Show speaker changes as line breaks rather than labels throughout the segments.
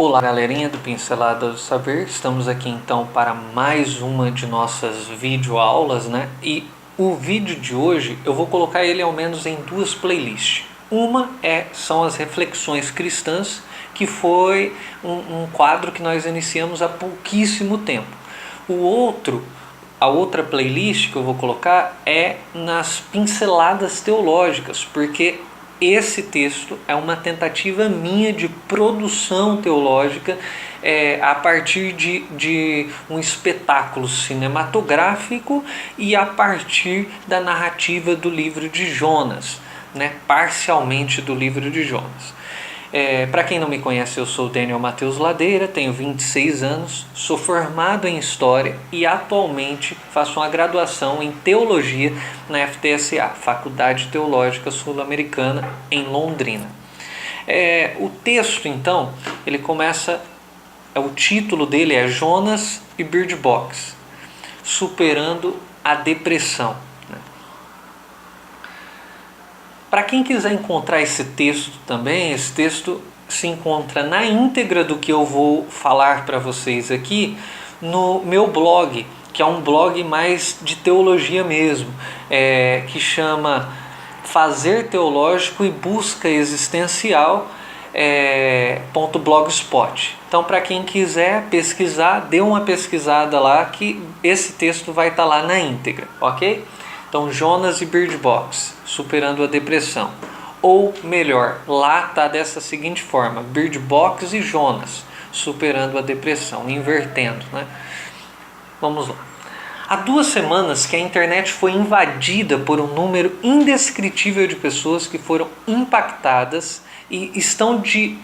Olá galerinha do Pinceladas do Saber, estamos aqui então para mais uma de nossas videoaulas, né? E o vídeo de hoje eu vou colocar ele ao menos em duas playlists. Uma são as reflexões cristãs, que foi um quadro que nós iniciamos há pouquíssimo tempo. A outra playlist que eu vou colocar é nas pinceladas teológicas, porque esse texto é uma tentativa minha de produção teológica a partir de um espetáculo cinematográfico e a partir da narrativa do livro de Jonas, né? Parcialmente do livro de Jonas. Para quem não me conhece, eu sou Daniel Matheus Ladeira, tenho 26 anos, sou formado em História e atualmente faço uma graduação em Teologia na FTSA, Faculdade Teológica Sul-Americana, em Londrina. O texto, então, ele começa, o título dele é Jonas e Bird Box, superando a depressão. Para quem quiser encontrar esse texto também, esse texto se encontra na íntegra do que eu vou falar para vocês aqui no meu blog, que é um blog mais de teologia mesmo, que chama Fazer Teológico e Busca Existencial .blogspot. Então, para quem quiser pesquisar, dê uma pesquisada lá que esse texto vai estar lá na íntegra, ok? Então, Jonas e Bird Box, superando a depressão. Ou melhor, lá está dessa seguinte forma: Bird Box e Jonas, superando a depressão, invertendo, né? Vamos lá. Há 2 semanas que a internet foi invadida por um número indescritível de pessoas que foram impactadas e estão de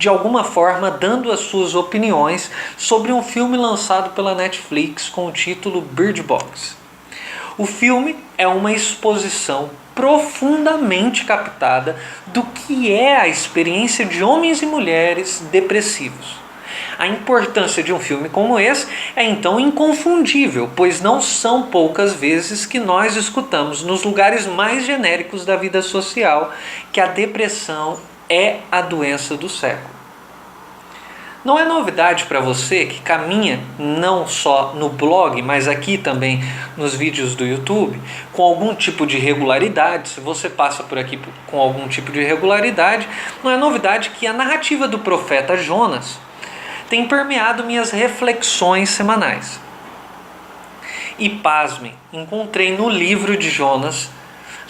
alguma forma dando as suas opiniões sobre um filme lançado pela Netflix com o título Bird Box. O filme é uma exposição profundamente captada do que é a experiência de homens e mulheres depressivos. A importância de um filme como esse é então inconfundível, pois não são poucas vezes que nós escutamos nos lugares mais genéricos da vida social que a depressão é a doença do século. Não é novidade para você que caminha não só no blog, mas aqui também nos vídeos do YouTube, com algum tipo de regularidade. Se você passa por aqui com algum tipo de regularidade, não é novidade que a narrativa do profeta Jonas tem permeado minhas reflexões semanais. E pasmem, encontrei no livro de Jonas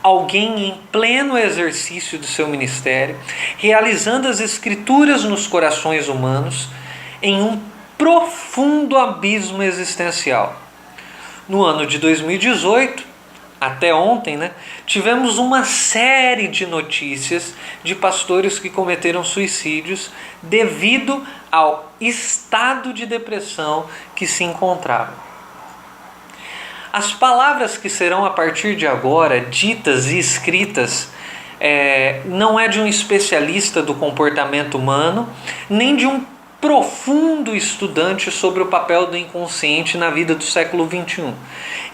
alguém em pleno exercício do seu ministério, realizando as escrituras nos corações humanos em um profundo abismo existencial. No ano de 2018, até ontem, tivemos uma série de notícias de pastores que cometeram suicídios devido ao estado de depressão que se encontravam. As palavras que serão a partir de agora ditas e escritas não é de um especialista do comportamento humano, nem de um profundo estudante sobre o papel do inconsciente na vida do século XXI,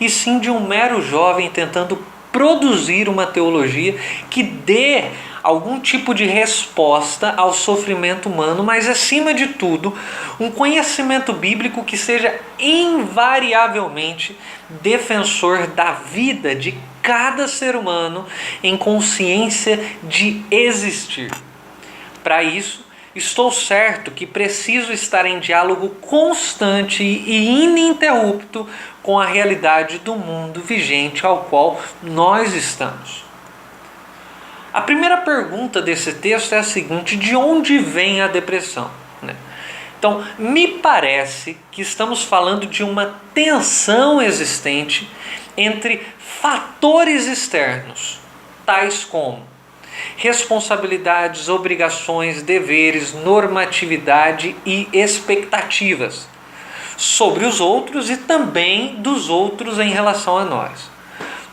e sim de um mero jovem tentando produzir uma teologia que dê algum tipo de resposta ao sofrimento humano, mas acima de tudo, um conhecimento bíblico que seja invariavelmente defensor da vida de cada ser humano em consciência de existir. Para isso, estou certo que preciso estar em diálogo constante e ininterrupto com a realidade do mundo vigente ao qual nós estamos. A primeira pergunta desse texto é a seguinte: de onde vem a depressão? Então, me parece que estamos falando de uma tensão existente entre fatores externos, tais como responsabilidades, obrigações, deveres, normatividade e expectativas sobre os outros e também dos outros em relação a nós.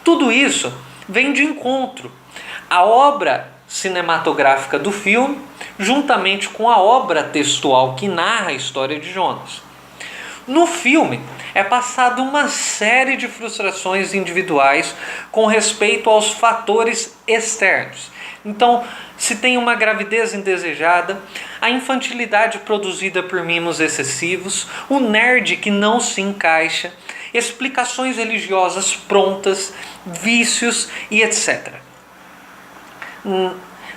Tudo isso vem de encontro à obra cinematográfica do filme, juntamente com a obra textual que narra a história de Jonas. No filme é passada uma série de frustrações individuais com respeito aos fatores externos. Então, se tem uma gravidez indesejada, a infantilidade produzida por mimos excessivos, o nerd que não se encaixa, explicações religiosas prontas, vícios e etc.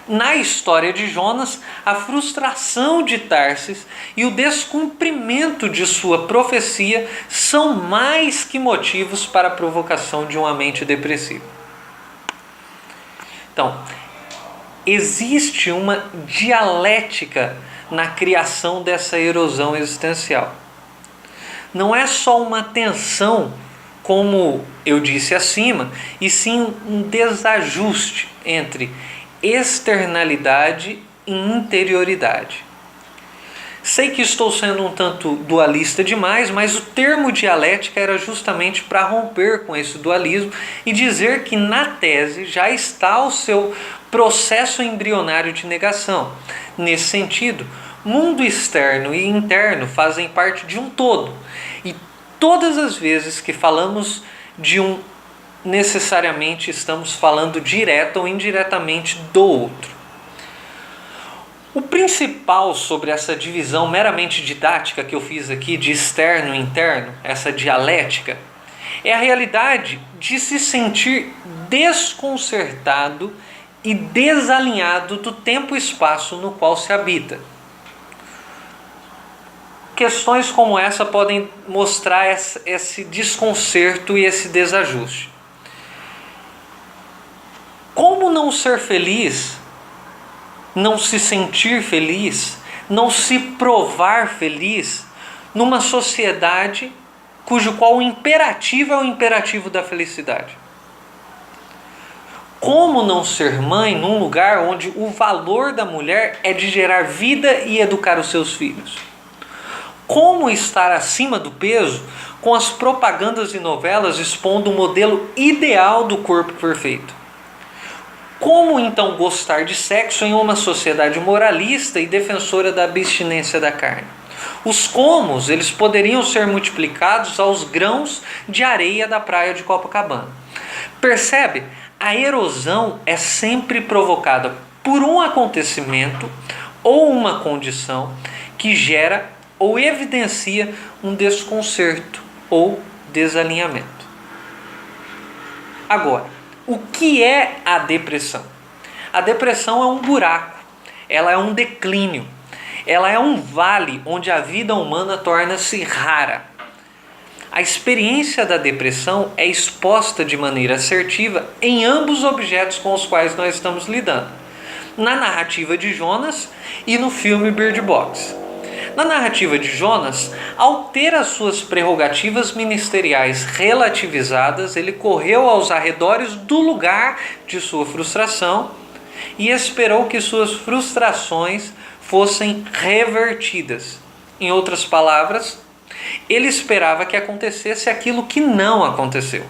Na história de Jonas, a frustração de Tarsis e o descumprimento de sua profecia são mais que motivos para a provocação de uma mente depressiva. Então, existe uma dialética na criação dessa erosão existencial. Não é só uma tensão, como eu disse acima, e sim um desajuste entre externalidade e interioridade. Sei que estou sendo um tanto dualista demais, mas o termo dialética era justamente para romper com esse dualismo e dizer que na tese já está o seu processo embrionário de negação. Nesse sentido, mundo externo e interno fazem parte de um todo, e todas as vezes que falamos de um, necessariamente estamos falando direta ou indiretamente do outro. O principal sobre essa divisão meramente didática que eu fiz aqui de externo e interno, essa dialética, é a realidade de se sentir desconcertado e desalinhado do tempo e espaço no qual se habita. Questões como essa podem mostrar esse desconcerto e esse desajuste. Como não ser feliz, não se sentir feliz, não se provar feliz numa sociedade cujo qual o imperativo é o imperativo da felicidade? Como não ser mãe num lugar onde o valor da mulher é de gerar vida e educar os seus filhos? Como estar acima do peso com as propagandas e novelas expondo o modelo ideal do corpo perfeito? Como então gostar de sexo em uma sociedade moralista e defensora da abstinência da carne? Os comos, eles poderiam ser multiplicados aos grãos de areia da praia de Copacabana. Percebe? A erosão é sempre provocada por um acontecimento ou uma condição que gera ou evidencia um desconcerto ou desalinhamento. Agora, o que é a depressão? A depressão é um buraco, ela é um declínio, ela é um vale onde a vida humana torna-se rara. A experiência da depressão é exposta de maneira assertiva em ambos os objetos com os quais nós estamos lidando, na narrativa de Jonas e no filme Bird Box. Na narrativa de Jonas, ao ter as suas prerrogativas ministeriais relativizadas, ele correu aos arredores do lugar de sua frustração e esperou que suas frustrações fossem revertidas. Em outras palavras, ele esperava que acontecesse aquilo que não aconteceu.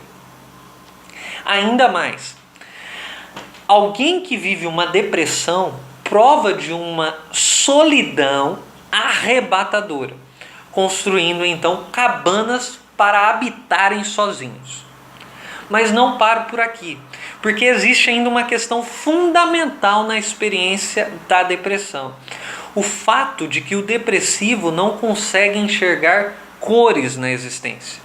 Ainda mais, alguém que vive uma depressão prova de uma solidão arrebatadora, construindo então cabanas para habitarem sozinhos. Mas não paro por aqui, porque existe ainda uma questão fundamental na experiência da depressão. O fato de que o depressivo não consegue enxergar cores na existência.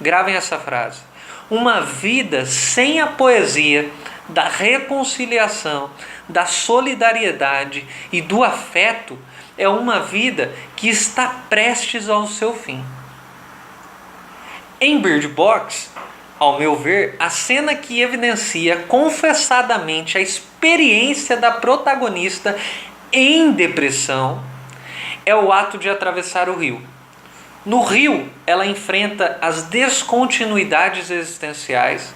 Gravem essa frase. Uma vida sem a poesia da reconciliação, da solidariedade e do afeto é uma vida que está prestes ao seu fim. Em Bird Box, ao meu ver, a cena que evidencia confessadamente a experiência da protagonista em depressão é o ato de atravessar o rio. No rio, ela enfrenta as descontinuidades existenciais,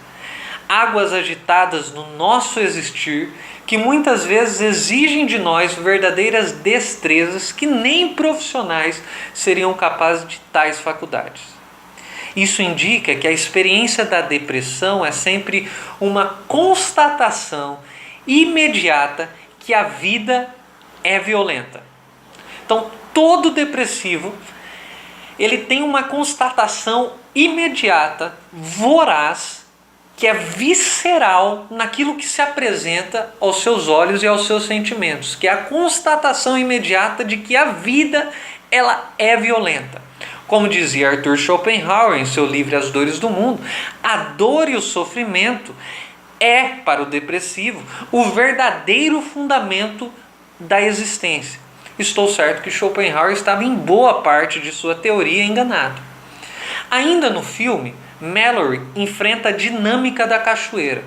águas agitadas no nosso existir, que muitas vezes exigem de nós verdadeiras destrezas que nem profissionais seriam capazes de tais faculdades. Isso indica que a experiência da depressão é sempre uma constatação imediata que a vida é violenta. Então, todo depressivo, ele tem uma constatação imediata, voraz, que é visceral naquilo que se apresenta aos seus olhos e aos seus sentimentos, que é a constatação imediata de que a vida ela é violenta. Como dizia Arthur Schopenhauer em seu livro As Dores do Mundo, a dor e o sofrimento é, para o depressivo, o verdadeiro fundamento da existência. Estou certo que Schopenhauer estava em boa parte de sua teoria enganado. Ainda no filme, Mallory enfrenta a dinâmica da cachoeira.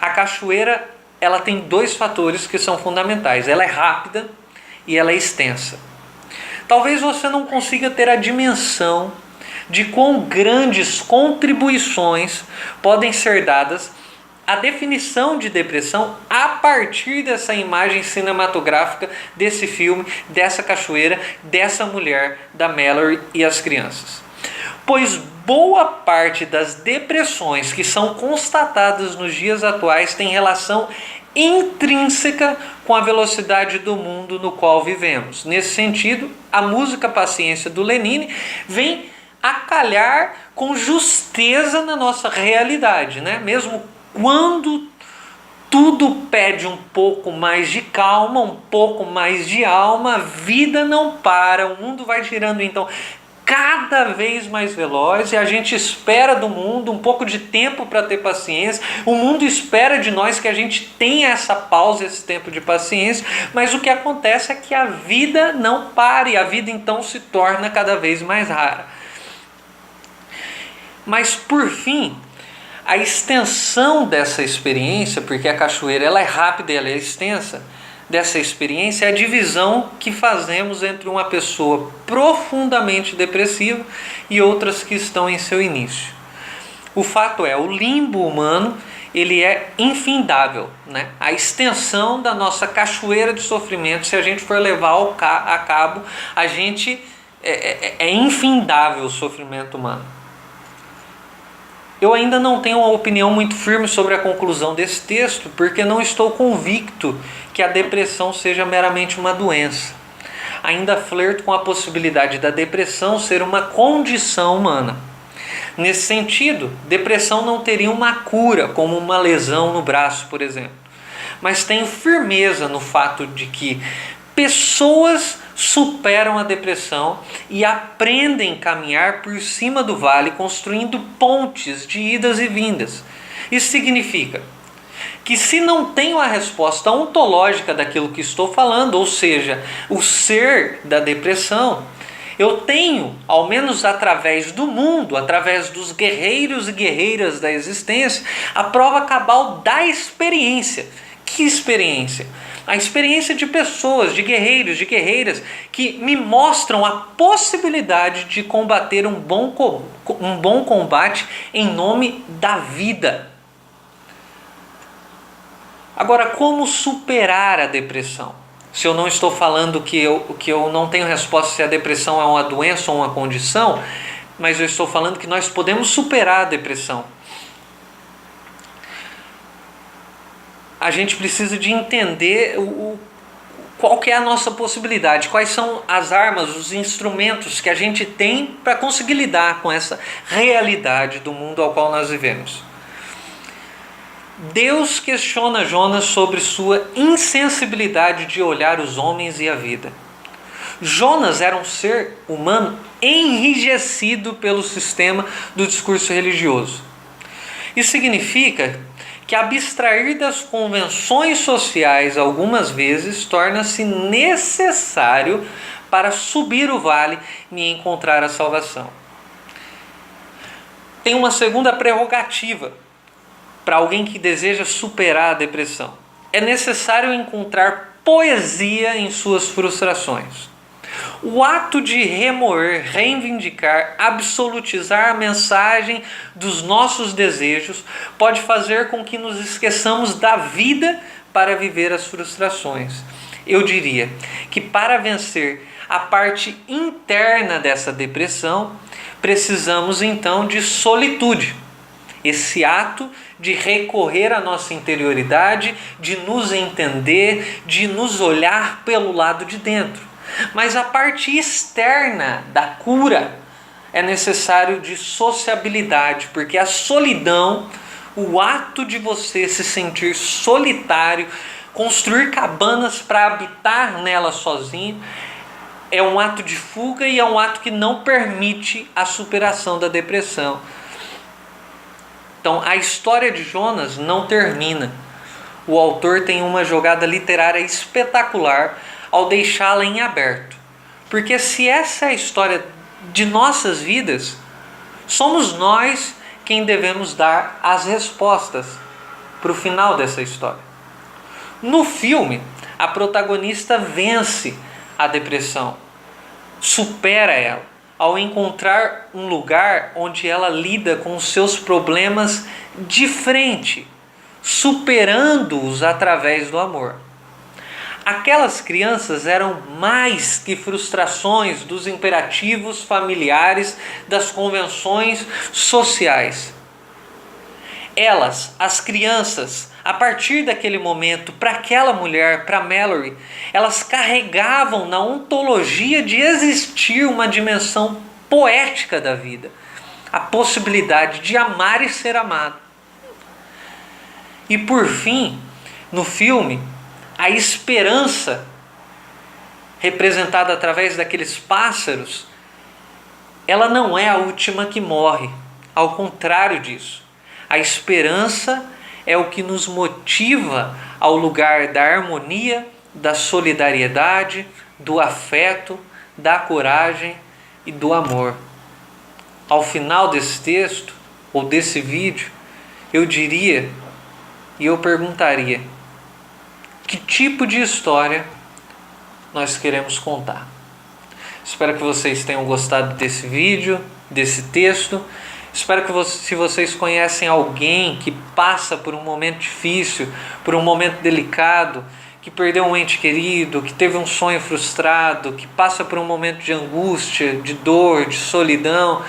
A cachoeira ela tem dois fatores que são fundamentais. Ela é rápida e ela é extensa. Talvez você não consiga ter a dimensão de quão grandes contribuições podem ser dadas à definição de depressão a partir dessa imagem cinematográfica desse filme, dessa cachoeira, dessa mulher, da Mallory e as crianças. Pois boa parte das depressões que são constatadas nos dias atuais tem relação intrínseca com a velocidade do mundo no qual vivemos. Nesse sentido, a música Paciência do Lenine vem a calhar com justeza na nossa realidade, né? Mesmo quando tudo pede um pouco mais de calma, um pouco mais de alma, a vida não para, o mundo vai girando então cada vez mais veloz e a gente espera do mundo um pouco de tempo para ter paciência. O mundo espera de nós que a gente tenha essa pausa, esse tempo de paciência, mas o que acontece é que a vida não para e a vida então se torna cada vez mais rara. Mas por fim, a extensão dessa experiência, porque a cachoeira ela é rápida e ela é extensa, dessa experiência é a divisão que fazemos entre uma pessoa profundamente depressiva e outras que estão em seu início. O fato é, o limbo humano ele é infindável, né? A extensão da nossa cachoeira de sofrimento, se a gente for levar a cabo, a gente é infindável o sofrimento humano. Eu ainda não tenho uma opinião muito firme sobre a conclusão desse texto, porque não estou convicto que a depressão seja meramente uma doença. Ainda flerto com a possibilidade da depressão ser uma condição humana. Nesse sentido, depressão não teria uma cura, como uma lesão no braço, por exemplo. Mas tenho firmeza no fato de que pessoas superam a depressão e aprendem a caminhar por cima do vale, construindo pontes de idas e vindas. Isso significa que se não tenho a resposta ontológica daquilo que estou falando, ou seja, o ser da depressão, eu tenho, ao menos através do mundo, através dos guerreiros e guerreiras da existência, a prova cabal da experiência. Que experiência? A experiência de pessoas, de guerreiros, de guerreiras, que me mostram a possibilidade de combater um bom combate em nome da vida. Agora, como superar a depressão? Se eu não estou falando que eu não tenho resposta se a depressão é uma doença ou uma condição, mas eu estou falando que nós podemos superar a depressão. A gente precisa de entender qual que é a nossa possibilidade, quais são as armas, os instrumentos que a gente tem para conseguir lidar com essa realidade do mundo ao qual nós vivemos. Deus questiona Jonas sobre sua insensibilidade de olhar os homens e a vida. Jonas era um ser humano enrijecido pelo sistema do discurso religioso. Isso significa que abstrair das convenções sociais algumas vezes torna-se necessário para subir o vale e encontrar a salvação. Tem uma segunda prerrogativa para alguém que deseja superar a depressão. É necessário encontrar poesia em suas frustrações. O ato de remoer, reivindicar, absolutizar a mensagem dos nossos desejos pode fazer com que nos esqueçamos da vida para viver as frustrações. Eu diria que para vencer a parte interna dessa depressão, precisamos então de solitude. Esse ato de recorrer à nossa interioridade, de nos entender, de nos olhar pelo lado de dentro. Mas a parte externa da cura é necessário de sociabilidade, porque a solidão O ato de você se sentir solitário, construir cabanas para habitar nelas sozinho, é um ato de fuga e é um ato que não permite a superação da depressão. Então, a história de Jonas não termina. O autor tem uma jogada literária espetacular ao deixá-la em aberto. Porque se essa é a história de nossas vidas, somos nós quem devemos dar as respostas para o final dessa história. No filme, a protagonista vence a depressão, supera ela, ao encontrar um lugar onde ela lida com os seus problemas de frente, superando-os através do amor. Aquelas crianças eram mais que frustrações dos imperativos familiares, das convenções sociais. Elas, as crianças, a partir daquele momento, para aquela mulher, para Mallory, elas carregavam na ontologia de existir uma dimensão poética da vida, a possibilidade de amar e ser amado. E por fim, no filme, a esperança, representada através daqueles pássaros, ela não é a última que morre, ao contrário disso. A esperança é o que nos motiva ao lugar da harmonia, da solidariedade, do afeto, da coragem e do amor. Ao final desse texto, ou desse vídeo, eu diria e eu perguntaria: que tipo de história nós queremos contar? Espero que vocês tenham gostado desse vídeo, desse texto. Espero que se vocês conhecem alguém que passa por um momento difícil, por um momento delicado, que perdeu um ente querido, que teve um sonho frustrado, que passa por um momento de angústia, de dor, de solidão,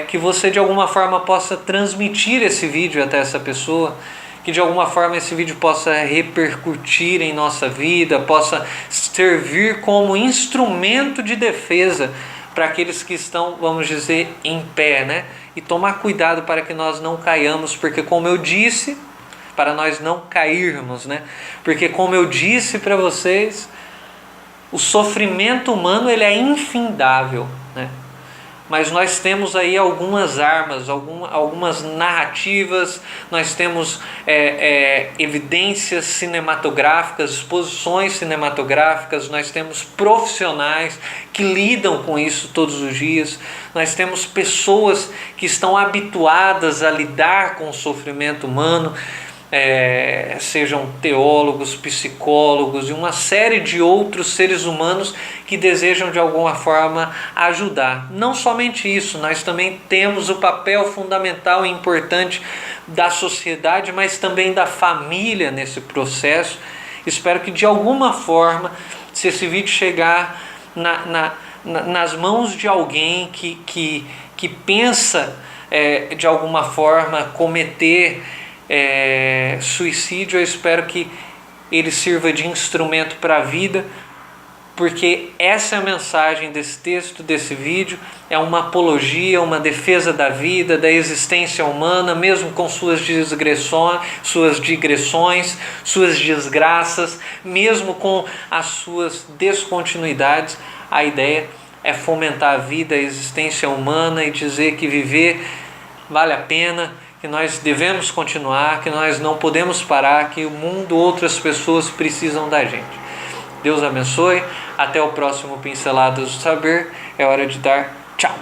que você de alguma forma possa transmitir esse vídeo até essa pessoa, que de alguma forma esse vídeo possa repercutir em nossa vida, possa servir como instrumento de defesa para aqueles que estão, vamos dizer, em pé, né? E tomar cuidado para que nós não caiamos, porque como eu disse, para nós não cairmos, né? Porque como eu disse para vocês, o sofrimento humano ele é infindável, né? Mas nós temos aí algumas armas, algumas narrativas, nós temos evidências cinematográficas, exposições cinematográficas, nós temos profissionais que lidam com isso todos os dias, nós temos pessoas que estão habituadas a lidar com o sofrimento humano, sejam teólogos, psicólogos e uma série de outros seres humanos que desejam de alguma forma ajudar. Não somente isso, nós também temos o papel fundamental e importante da sociedade, mas também da família nesse processo. Espero que de alguma forma, se esse vídeo chegar nas mãos de alguém que pensa de alguma forma cometer suicídio, eu espero que ele sirva de instrumento para a vida, porque essa é a mensagem desse texto, desse vídeo. É uma apologia, uma defesa da vida, da existência humana, mesmo com suas digressões, suas desgraças, mesmo com as suas descontinuidades. A ideia é fomentar a vida, a existência humana e dizer que viver vale a pena, que nós devemos continuar, que nós não podemos parar, que o mundo, outras pessoas precisam da gente. Deus abençoe. Até o próximo Pinceladas do Saber. É hora de dar tchau.